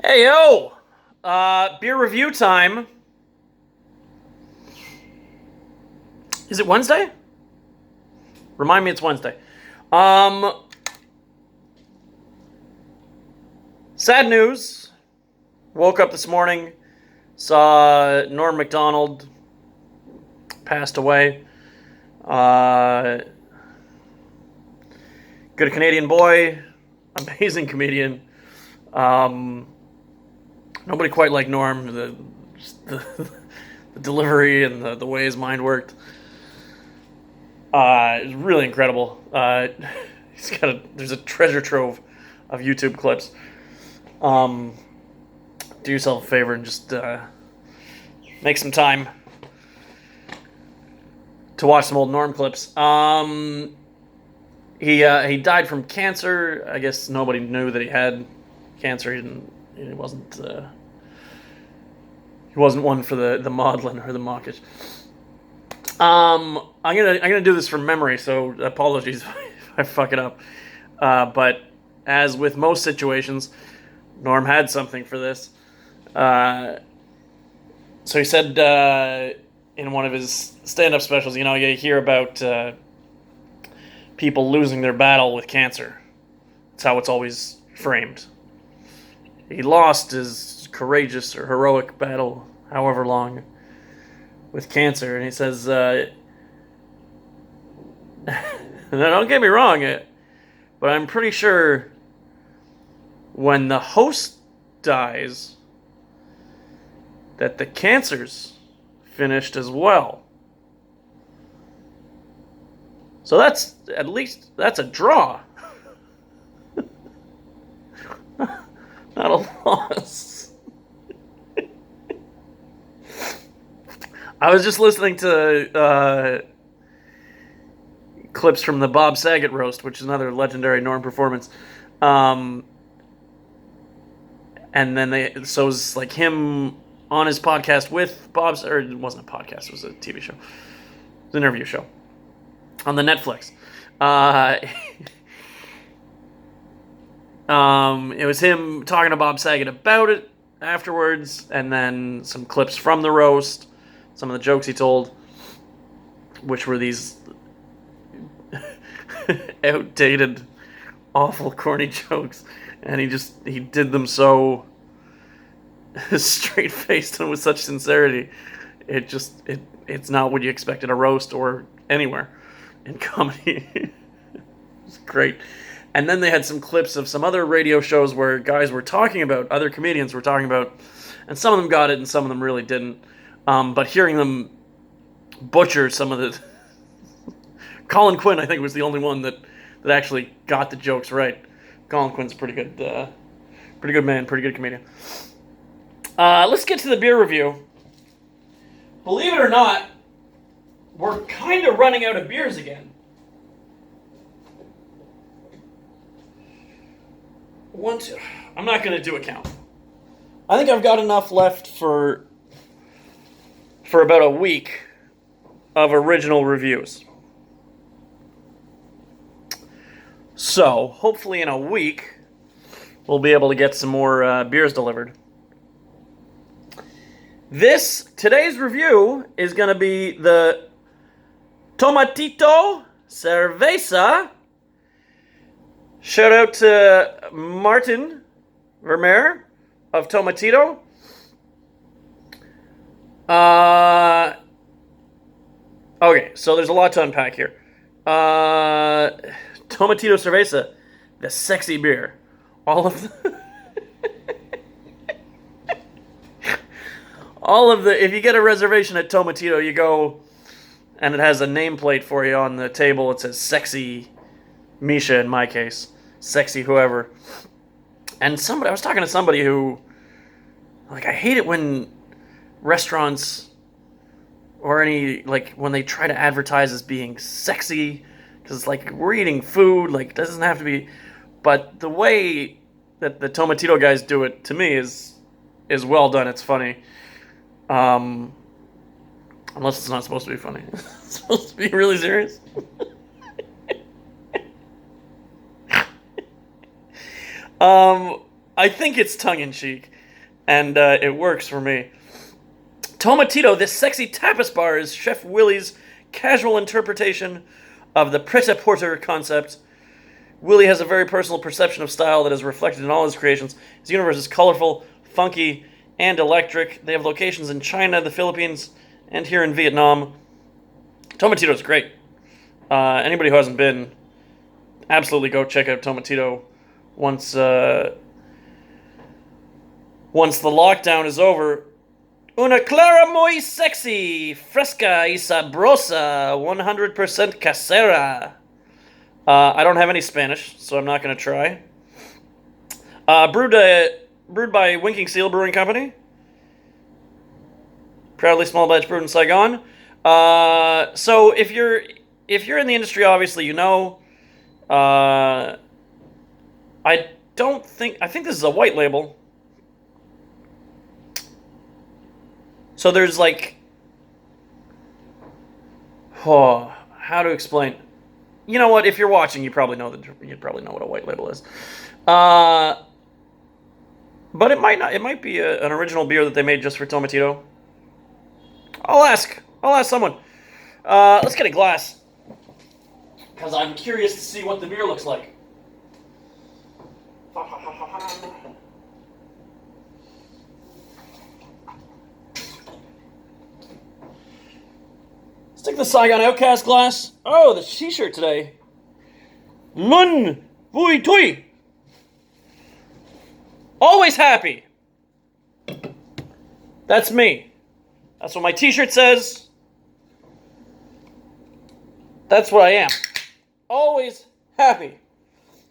Hey yo! Beer review time. Is it Wednesday? Remind me it's Wednesday. Um, Sad news. Woke up this morning, saw Norm Macdonald passed away. Uh, Good Canadian boy, amazing comedian. Um, Nobody quite like Norm. The, the delivery and the way his mind worked. It's really incredible. There's a treasure trove of YouTube clips. Um, do yourself a favor and just make some time to watch some old Norm clips. He died from cancer. I guess nobody knew that he had cancer. He didn't. He wasn't. He wasn't one for the maudlin or the mawkish. I'm gonna do this from memory, so apologies if I fuck it up. But as with most situations, Norm had something for this. Uh, so he said in one of his stand-up specials, you hear about people losing their battle with cancer. That's how it's always framed. He lost his courageous or heroic battle, however long, with cancer, and he says, "Don't get me wrong, but I'm pretty sure when the host dies, that the cancer's finished as well. So that's a draw, not a loss." I was just listening to clips from the Bob Saget roast, which is another legendary Norm performance. And then so it was like him on his podcast with Bob's, or it wasn't a podcast, it was a TV show. It was an interview show on the Netflix. It was him talking to Bob Saget about it afterwards, and then some clips from the roast, some of the jokes he told, which were these outdated, awful, corny jokes, and he did them so straight faced and with such sincerity. It's not what you expect in a roast or anywhere in comedy. It's great. And then they had some clips of some other radio shows where guys were talking about, other comedians were talking about, and some of them got it and some of them really didn't. But hearing them butcher some of the Colin Quinn, I think, was the only one that actually got the jokes right. Colin Quinn's a pretty good man, pretty good comedian. Let's get to the beer review. Believe it or not, we're kind of running out of beers again. I'm not going to do a count. I think I've got enough left for about a week of original reviews. So, hopefully in a week, we'll be able to get some more beers delivered. Today's review is going to be the Tomatito Cerveza. Shout out to Martin Vermeer of Tomatito. Okay, so there's a lot to unpack here. Tomatito Cerveza, the sexy beer. If you get a reservation at Tomatito, you go, and it has a nameplate for you on the table. It says sexy Misha in my case, sexy whoever. And I was talking to somebody who, like, I hate it when restaurants or when they try to advertise as being sexy, because it's like, we're eating food, like, it doesn't have to be. But the way that the Tomatito guys do it, to me, is well done. It's funny. Unless it's not supposed to be funny. It's supposed to be really serious. I think it's tongue-in-cheek, and it works for me. Tomatito, this sexy tapas bar, is Chef Willie's casual interpretation of the pret-a-porter concept. Willie has a very personal perception of style that is reflected in all his creations. His universe is colorful, funky, and electric. They have locations in China, the Philippines, and here in Vietnam. Tomatito is great. Anybody who hasn't been, absolutely go check out Tomatito once once the lockdown is over. Una clara muy sexy, fresca y sabrosa, 100% casera. I don't have any Spanish, so I'm not going to try. Brewed by Winking Seal Brewing Company. Proudly small batch brewed in Saigon. So if you're in the industry, obviously you know. I think this is a white label. So there's like, how to explain? You know what? If you're watching, you probably know what a white label is. But it might not. It might be an original beer that they made just for Tomatito. I'll ask someone. Let's get a glass, because I'm curious to see what the beer looks like. Let's take the Saigon Outcast glass. Oh, the t-shirt today. Lun Vui Tui. Always happy. That's me. That's what my t-shirt says. That's what I am. Always happy.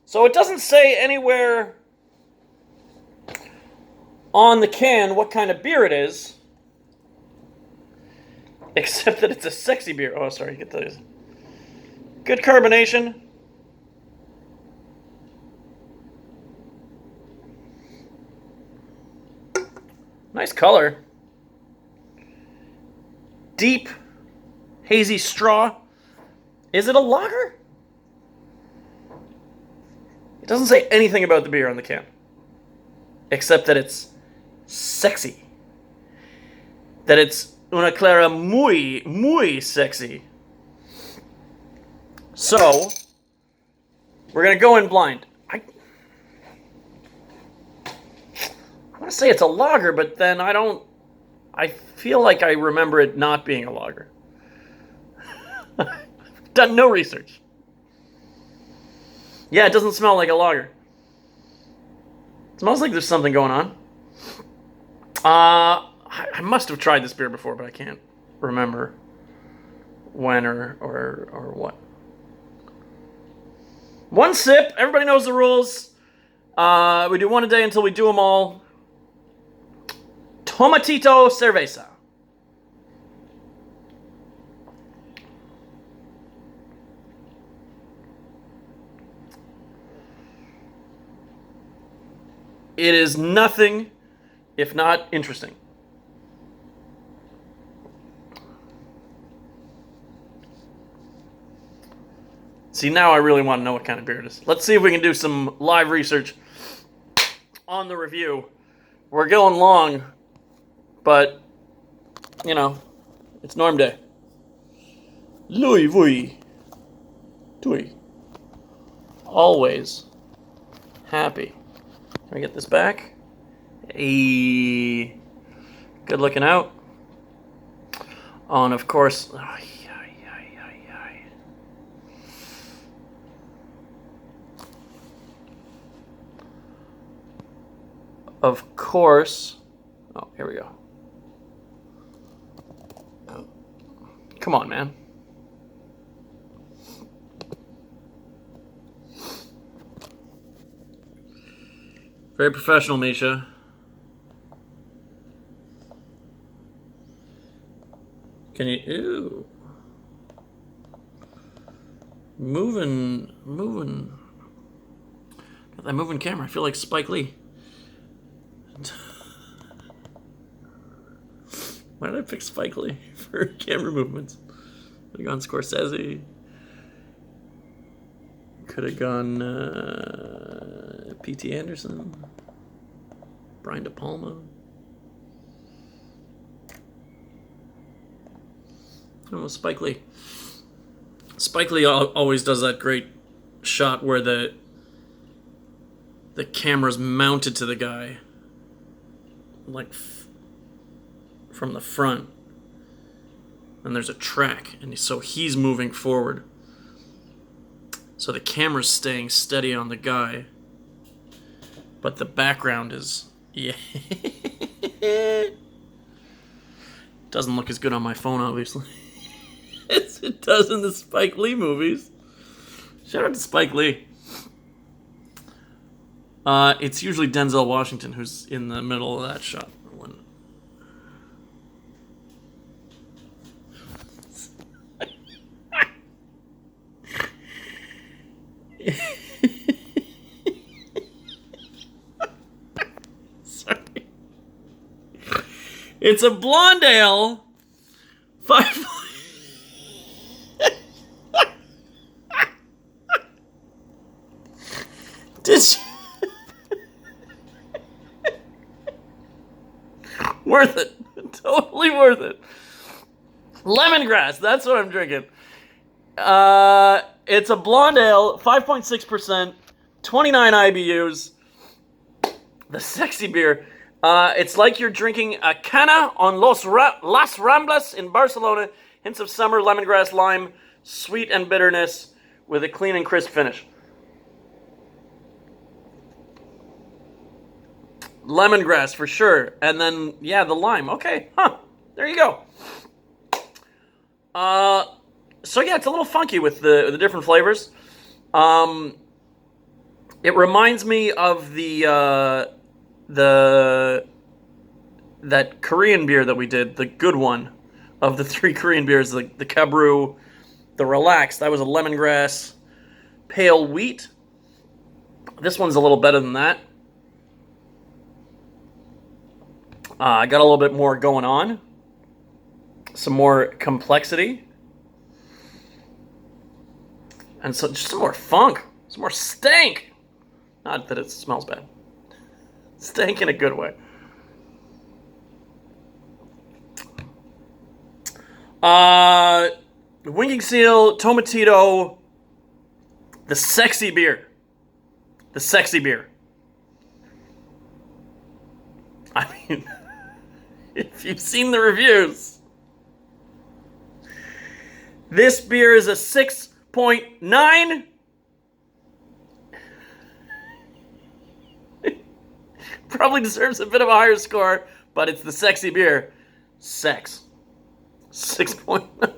So it doesn't say anywhere on the can what kind of beer it is, except that it's a sexy beer. Oh, sorry, get those. Good carbonation. Nice color. Deep, hazy straw. Is it a lager? It doesn't say anything about the beer on the can, except that it's sexy. That it's una clara muy, muy sexy. So, we're going to go in blind. I want to say it's a lager, but then I feel like I remember it not being a lager. I've done no research. Yeah, it doesn't smell like a lager. It smells like there's something going on. I must have tried this beer before, but I can't remember when or what. One sip. Everybody knows the rules. We do one a day until we do them all. Tomatito Cerveza. It is nothing if not interesting. See, now I really want to know what kind of beer it is. Let's see if we can do some live research on the review. We're going long, but, you know, it's Norm Day. Louis Vui. Tui. Always happy. Can we get this back? Hey. Good looking out. Oh, and of course... Of course... Oh, here we go. Come on, man. Very professional, Misha. Can you... Ooh. Moving... Got that moving camera. I feel like Spike Lee. Why did I pick Spike Lee for camera movements? Could have gone Scorsese. Could have gone P.T. Anderson. Brian De Palma. Oh, Spike Lee. Spike Lee always does that great shot where the camera's mounted to the guy, like from the front, and there's a track, and so he's moving forward. So the camera's staying steady on the guy, but the background is doesn't look as good on my phone, obviously. As it does in the Spike Lee movies. Shout out to Spike Lee. It's usually Denzel Washington who's in the middle of that shot. Sorry. It's a blonde ale. 5. Did you? Worth it. Totally worth it. Lemongrass. That's what I'm drinking. It's a blonde ale, 5.6%, 29 IBUs. The sexy beer. It's like you're drinking a cana on Las Ramblas in Barcelona. Hints of summer, lemongrass, lime, sweet and bitterness with a clean and crisp finish. Lemongrass for sure. And then, yeah, the lime. Okay, there you go. So yeah, it's a little funky with the different flavors. It reminds me of that Korean beer that we did, the good one of the 3 Korean beers, the Kabru, the Relax. That was a lemongrass pale wheat. This one's a little better than that. I got a little bit more going on. Some more complexity. And so just some more funk. Some more stank. Not that it smells bad. Stank in a good way. Winking Seal, Tomatito, the sexy beer. The sexy beer. I mean, if you've seen the reviews, this beer is a 6.9. Probably deserves a bit of a higher score, but it's the sexy beer. Sex. 6.9.